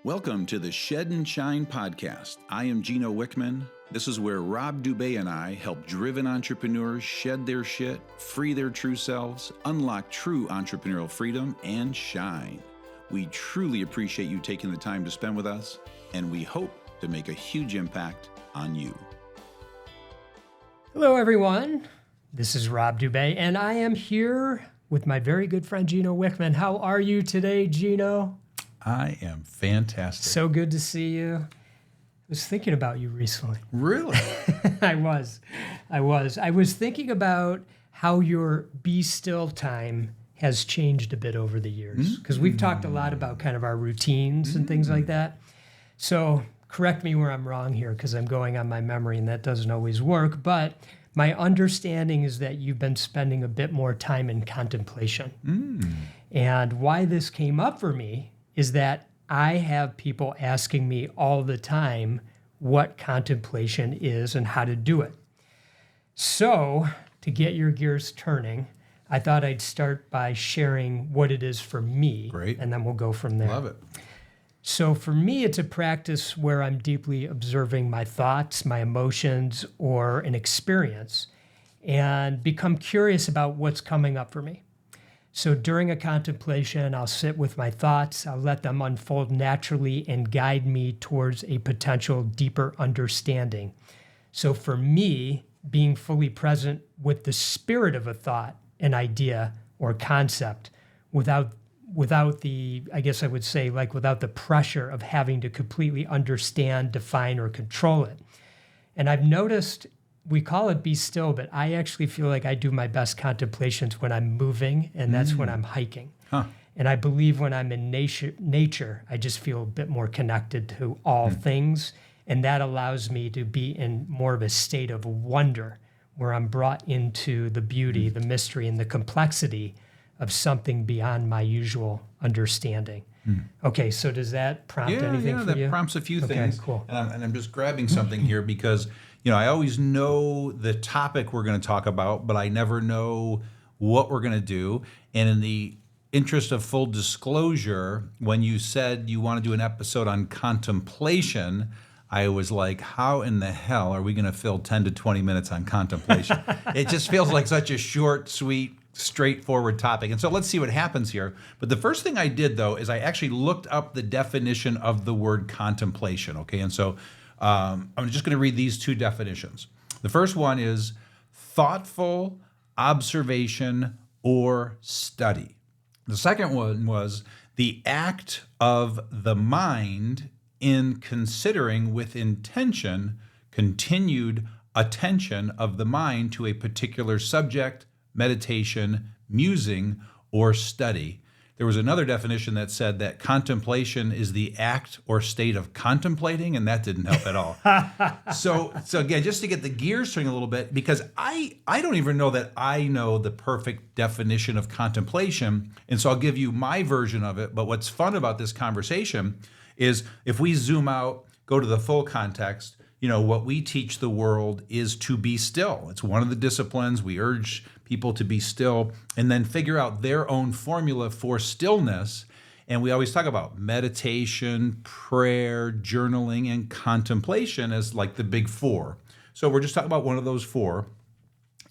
Welcome to the Shed and Shine podcast. I am Gino Wickman. This is where Rob Dube and I help driven entrepreneurs shed their shit, free their true selves, unlock true entrepreneurial freedom, and shine. We truly appreciate you taking the time to spend with us, and we hope to make a huge impact on you. Hello, everyone. This is Rob Dube, and I am here with my very good friend, Gino Wickman. How are you today, Gino? I am fantastic. So good to see you. I was thinking about you recently. Really? I was thinking about how your be still time has changed a bit over the years, because we've talked a lot about kind of our routines and things like that. So correct me where I'm wrong here, because I'm going on my memory and that doesn't always work. But my understanding is that you've been spending a bit more time in contemplation. And why this came up for me is that I have people asking me all the time what contemplation is and how to do it. So to get your gears turning, I thought I'd start by sharing what it is for me. Great. And then we'll go from there. Love it. So for me, it's a practice where I'm deeply observing my thoughts, my emotions, or an experience, and become curious about what's coming up for me. So during a contemplation, I'll sit with my thoughts, I'll let them unfold naturally and guide me towards a potential deeper understanding. So for me, being fully present with the spirit of a thought, an idea, or concept, without the, I guess I would say, like without the pressure of having to completely understand, define, or control it. And I've noticed, we call it be still, but I actually feel like I do my best contemplations when I'm moving, and that's when I'm hiking. And I believe when I'm in nature, I just feel a bit more connected to all things, and that allows me to be in more of a state of wonder, where I'm brought into the beauty, the mystery, and the complexity of something beyond my usual understanding. Okay, so does that prompt anything for you? Yeah, that prompts a few things. Okay, cool. And I'm just grabbing something here because, I always know the topic we're going to talk about, but I never know what we're going to do. And in the interest of full disclosure, when you said you want to do an episode on contemplation, I was like, how in the hell are we going to fill 10 to 20 minutes on contemplation? It just feels like such a short, sweet, straightforward topic. And so let's see what happens here. But the first thing I did, though, is I actually looked up the definition of the word contemplation. Okay, and so I'm just going to read these two definitions. The first one is thoughtful observation or study. The second one was the act of the mind in considering with intention continued attention of the mind to a particular subject, meditation, musing, or study. There was another definition that said that contemplation is the act or state of contemplating, and that didn't help at all. So again, just to get the gears turning a little bit, because I don't even know that I know the perfect definition of contemplation, and so I'll give you my version of it. But what's fun about this conversation is if we zoom out, go to the full context, what we teach the world is to be still. It's one of the disciplines. We urge people to be still and then figure out their own formula for stillness. And we always talk about meditation, prayer, journaling, and contemplation as like the big four. So we're just talking about one of those four.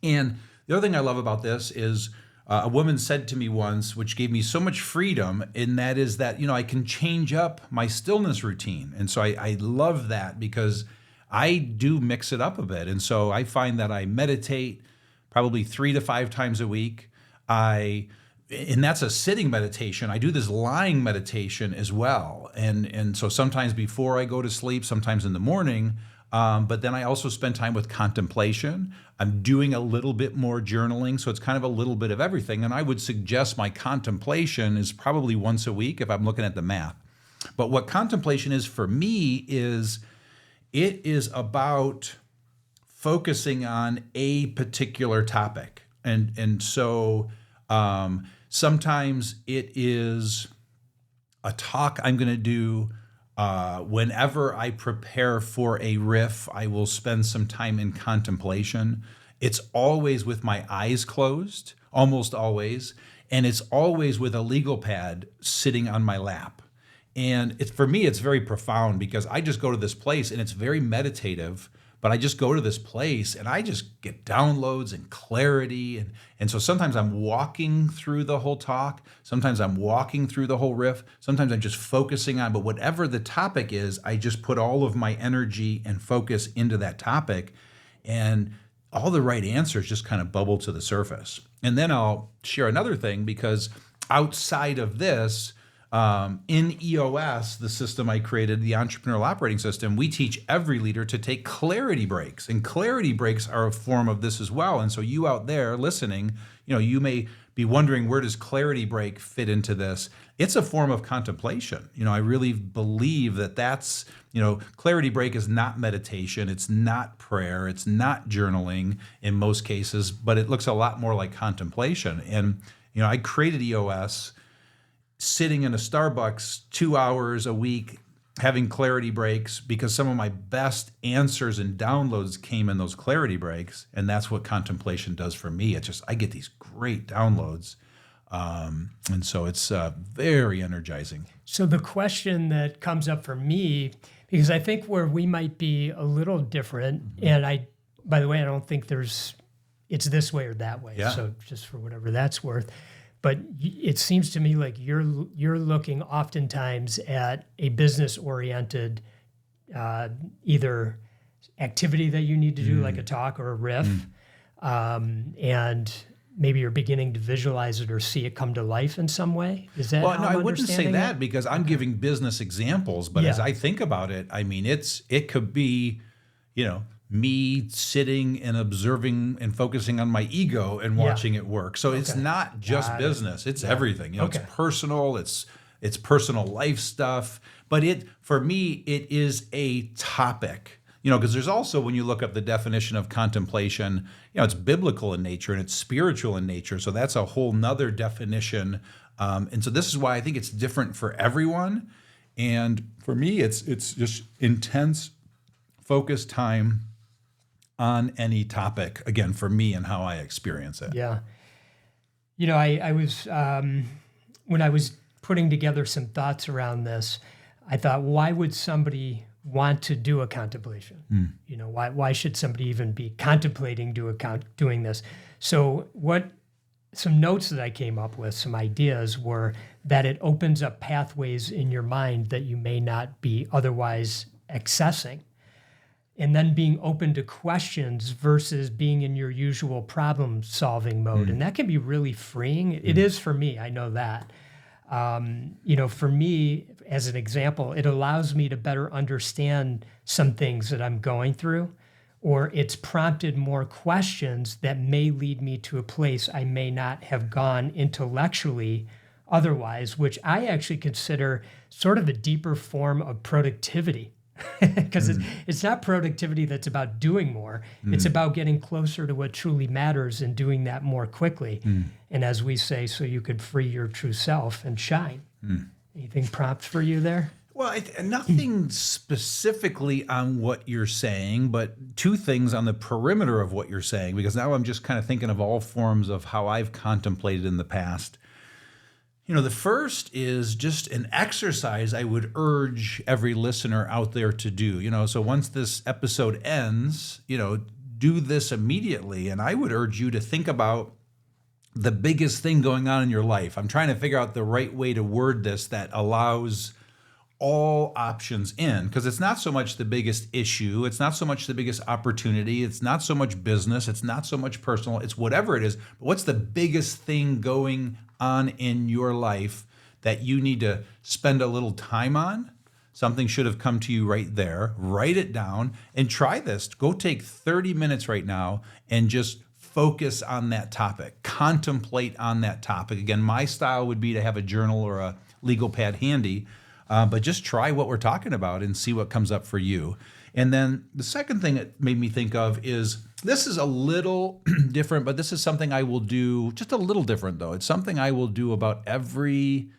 And the other thing I love about this is a woman said to me once, which gave me so much freedom, and that is that, I can change up my stillness routine. And so I love that because I do mix it up a bit. And so I find that I meditate probably 3 to 5 times a week. And that's a sitting meditation. I do this lying meditation as well. And so sometimes before I go to sleep, sometimes in the morning, but then I also spend time with contemplation. I'm doing a little bit more journaling, so it's kind of a little bit of everything. And I would suggest my contemplation is probably once a week if I'm looking at the math. But what contemplation is for me is it is about focusing on a particular topic. And so sometimes it is a talk I'm going to do. Whenever I prepare for a riff, I will spend some time in contemplation. It's always with my eyes closed, almost always. And it's always with a legal pad sitting on my lap. And for me, it's very profound because I just go to this place and it's very meditative, but I just go to this place and I just get downloads and clarity. And so sometimes I'm walking through the whole talk. Sometimes I'm walking through the whole riff. Sometimes I'm just focusing on, but whatever the topic is, I just put all of my energy and focus into that topic. And all the right answers just kind of bubble to the surface. And then I'll share another thing because outside of this, in EOS, the system I created, the entrepreneurial operating system, we teach every leader to take clarity breaks. And clarity breaks are a form of this as well. And so you out there listening, you may be wondering, where does clarity break fit into this? It's a form of contemplation. I really believe that's, clarity break is not meditation. It's not prayer. It's not journaling in most cases, but it looks a lot more like contemplation. And, I created EOS sitting in a Starbucks 2 hours a week, having clarity breaks, because some of my best answers and downloads came in those clarity breaks. And that's what contemplation does for me. It's just, I get these great downloads. And so it's very energizing. So the question that comes up for me, because I think where we might be a little different, and by the way, I don't think it's this way or that way. Yeah. So just for whatever that's worth. But it seems to me like you're looking oftentimes at a business-oriented either activity that you need to do, like a talk or a riff, and maybe you're beginning to visualize it or see it come to life in some way. Is that? Well, no, I wouldn't say understanding that it? because I'm giving business examples. But as I think about it, I mean, it could be, me sitting and observing and focusing on my ego and watching it work. So it's not just business; it's everything. It's personal. It's personal life stuff. But for me, it is a topic. Because there's also, when you look up the definition of contemplation, it's biblical in nature and it's spiritual in nature. So that's a whole nother definition. And so this is why I think it's different for everyone. And for me, it's just intense, focused time on any topic, again, for me and how I experience it. Yeah. I was, when I was putting together some thoughts around this, I thought, why would somebody want to do a contemplation? Why should somebody even be contemplating doing this? So some notes that I came up with, some ideas, were that it opens up pathways in your mind that you may not be otherwise accessing. And then being open to questions versus being in your usual problem-solving mode. And that can be really freeing. It is for me, I know that. For me, as an example, it allows me to better understand some things that I'm going through, or it's prompted more questions that may lead me to a place I may not have gone intellectually otherwise, which I actually consider sort of a deeper form of productivity. Because it's not productivity that's about doing more. It's about getting closer to what truly matters and doing that more quickly. And as we say, so you could free your true self and shine. Anything prompt for you there? Well, nothing specifically on what you're saying, but two things on the perimeter of what you're saying, because now I'm just kind of thinking of all forms of how I've contemplated in the past. The first is just an exercise I would urge every listener out there to do. So once this episode ends, do this immediately. And I would urge you to think about the biggest thing going on in your life. I'm trying to figure out the right way to word this that allows all options in, because it's not so much the biggest issue. It's not so much the biggest opportunity. It's not so much business. It's not so much personal. It's whatever it is. But what's the biggest thing going on in your life that you need to spend a little time on? Something should have come to you right there. Write it down and try this. Go take 30 minutes right now and just focus on that topic. Contemplate on that topic. Again, my style would be to have a journal or a legal pad handy, but just try what we're talking about and see what comes up for you. And then the second thing it made me think of is, this is a little different, but this is something I will do, just a little different though. It's something I will do about every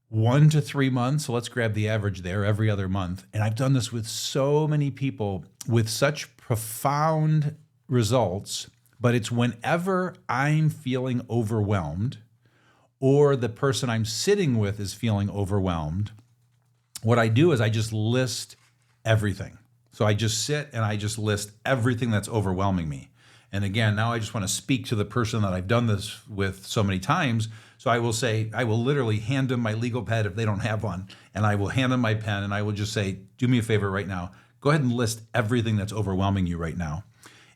1 to 3 months. So let's grab the average there, every other month. And I've done this with so many people with such profound results, but it's whenever I'm feeling overwhelmed or the person I'm sitting with is feeling overwhelmed, what I do is I just list everything. So I just sit and I just list everything that's overwhelming me. And again, now I just want to speak to the person that I've done this with so many times. So I will say, I will literally hand them my legal pad if they don't have one, and I will hand them my pen, and I will just say, do me a favor right now. Go ahead and list everything that's overwhelming you right now.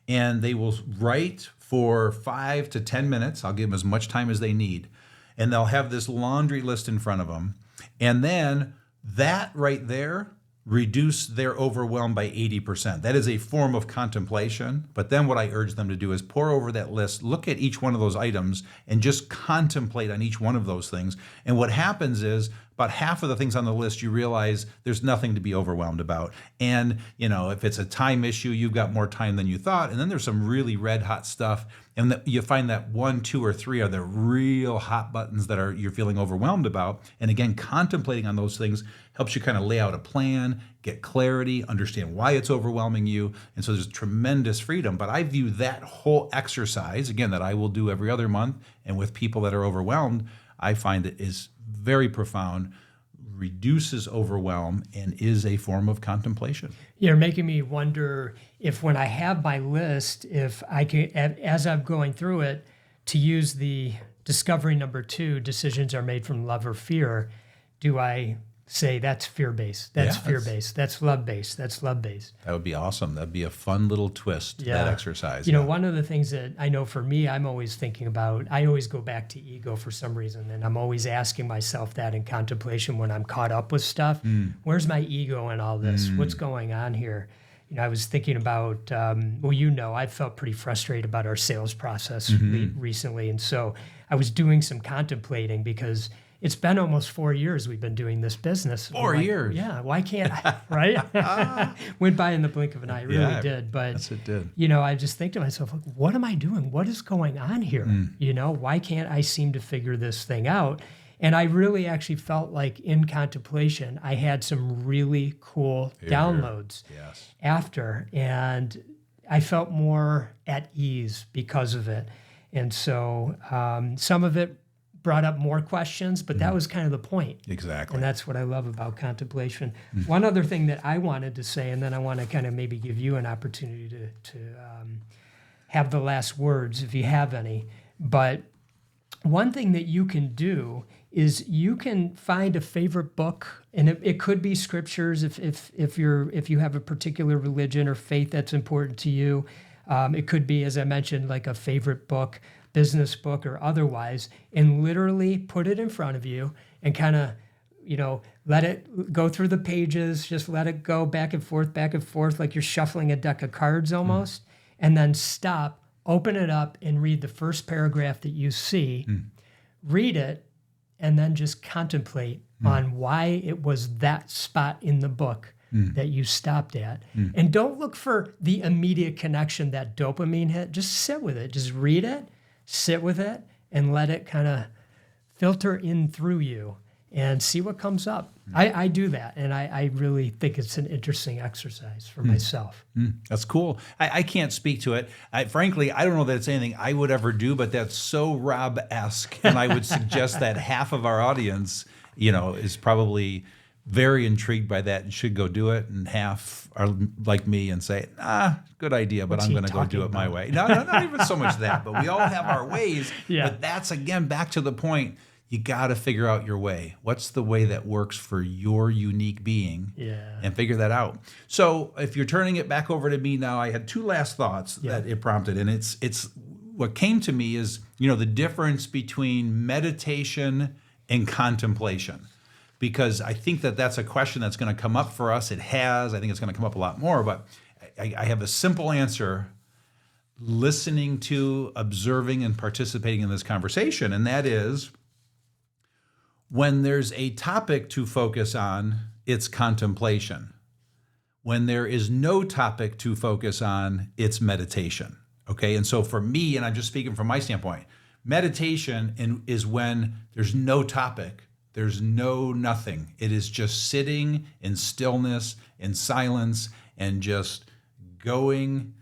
And they will write for 5 to 10 minutes. I'll give them as much time as they need. And they'll have this laundry list in front of them. And then that right there reduce their overwhelm by 80%. That is a form of contemplation. But then what I urge them to do is pour over that list, look at each one of those items, and just contemplate on each one of those things. And what happens is about half of the things on the list, you realize there's nothing to be overwhelmed about. And, if it's a time issue, you've got more time than you thought. And then there's some really red hot stuff. And you find that 1, 2, or 3 are the real hot buttons that you're feeling overwhelmed about. And again, contemplating on those things helps you kind of lay out a plan, get clarity, understand why it's overwhelming you. And so there's tremendous freedom. But I view that whole exercise, again, that I will do every other month, and with people that are overwhelmed, I find it is very profound, reduces overwhelm, and is a form of contemplation. You're making me wonder if when I have my list, if I can, as I'm going through it, to use the discovery number 2, decisions are made from love or fear, do I say that's fear-based, that's fear-based, that's love-based, that's love-based? That would be awesome. That'd be a fun little twist to that exercise. One of the things that I know for me, I'm always thinking about, I always go back to ego for some reason, and I'm always asking myself that in contemplation when I'm caught up with stuff. Where's my ego in all this? What's going on here? I was thinking about, I've felt pretty frustrated about our sales process recently. And so I was doing some contemplating because it's been almost 4 years we've been doing this business. 4 years? Yeah, why can't I, right? Went by in the blink of an eye, it really did. But, yes, it did. I just think to myself, like, what am I doing? What is going on here? Why can't I seem to figure this thing out? And I really actually felt like in contemplation, I had some really cool downloads after, and I felt more at ease because of it. And so some of it brought up more questions, but that was kind of the point. Exactly. And that's what I love about contemplation. One other thing that I wanted to say, and then I want to kind of maybe give you an opportunity to have the last words if you have any. But one thing that you can do is you can find a favorite book, and it could be scriptures if you have a particular religion or faith that's important to you. It could be, as I mentioned, like a favorite book, business book or otherwise, and literally put it in front of you and kind of, let it go through the pages, just let it go back and forth, like you're shuffling a deck of cards almost, and then stop, open it up, and read the first paragraph that you see, read it, and then just contemplate on why it was that spot in the book that you stopped at. And don't look for the immediate connection, that dopamine hit. Just sit with it. Just read it, sit with it, and let it kind of filter in through you and see what comes up. I do that, and I really think it's an interesting exercise for myself. That's cool. I can't speak to it. Frankly, I don't know that it's anything I would ever do, but that's so Rob-esque, and I would suggest that half of our audience, is probably very intrigued by that and should go do it, and half are like me and say, good idea, but I'm going to go do it my way. No, not even so much that, but we all have our ways. But that's, again, back to the point. You got to figure out your way. What's the way that works for your unique being? And figure that out. So if you're turning it back over to me now, I had 2 last thoughts that it prompted. And it's what came to me is, the difference between meditation and contemplation. Because I think that that's a question that's going to come up for us. It has. I think it's going to come up a lot more. But I have a simple answer: listening to, observing, and participating in this conversation. And that is, when there's a topic to focus on, it's contemplation. When there is no topic to focus on, it's meditation. Okay? And so for me, and I'm just speaking from my standpoint, meditation is when there's no topic. There's nothing. It is just sitting in stillness, in silence, and just going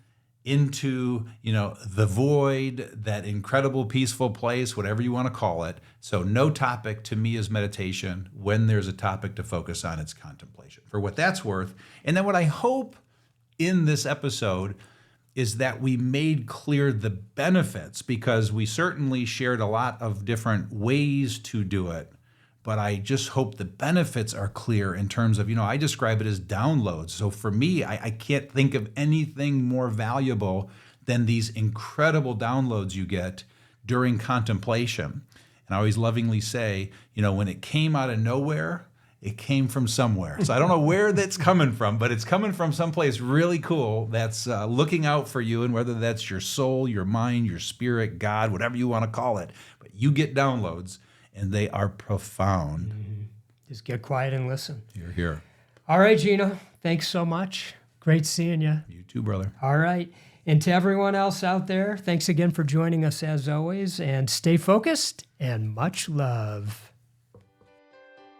into, the void, that incredible peaceful place, whatever you want to call it. So no topic to me is meditation. When there's a topic to focus on, it's contemplation, for what that's worth. And then what I hope in this episode is that we made clear the benefits, because we certainly shared a lot of different ways to do it. But I just hope the benefits are clear in terms of, I describe it as downloads. So for me, I can't think of anything more valuable than these incredible downloads you get during contemplation. And I always lovingly say, when it came out of nowhere, it came from somewhere. So I don't know where that's coming from, but it's coming from someplace really cool that's looking out for you, and whether that's your soul, your mind, your spirit, God, whatever you want to call it. But you get downloads, and they are profound. Mm-hmm. Just get quiet and listen. You're here. All right, Gino, thanks so much. Great seeing you. You too, brother. All right. And to everyone else out there, thanks again for joining us as always, and stay focused and much love.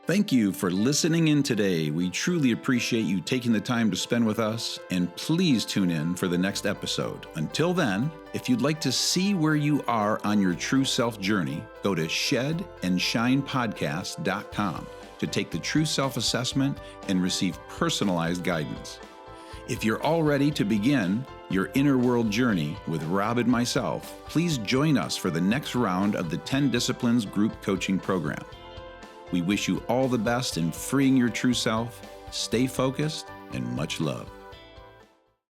Thank you for listening in today. We truly appreciate you taking the time to spend with us, and please tune in for the next episode. Until then, if you'd like to see where you are on your true self journey, go to shedandshinepodcast.com to take the true self assessment and receive personalized guidance. If you're all ready to begin your inner world journey with Rob and myself, please join us for the next round of the 10 Disciplines group coaching program. We wish you all the best in freeing your true self. Stay focused, and much love.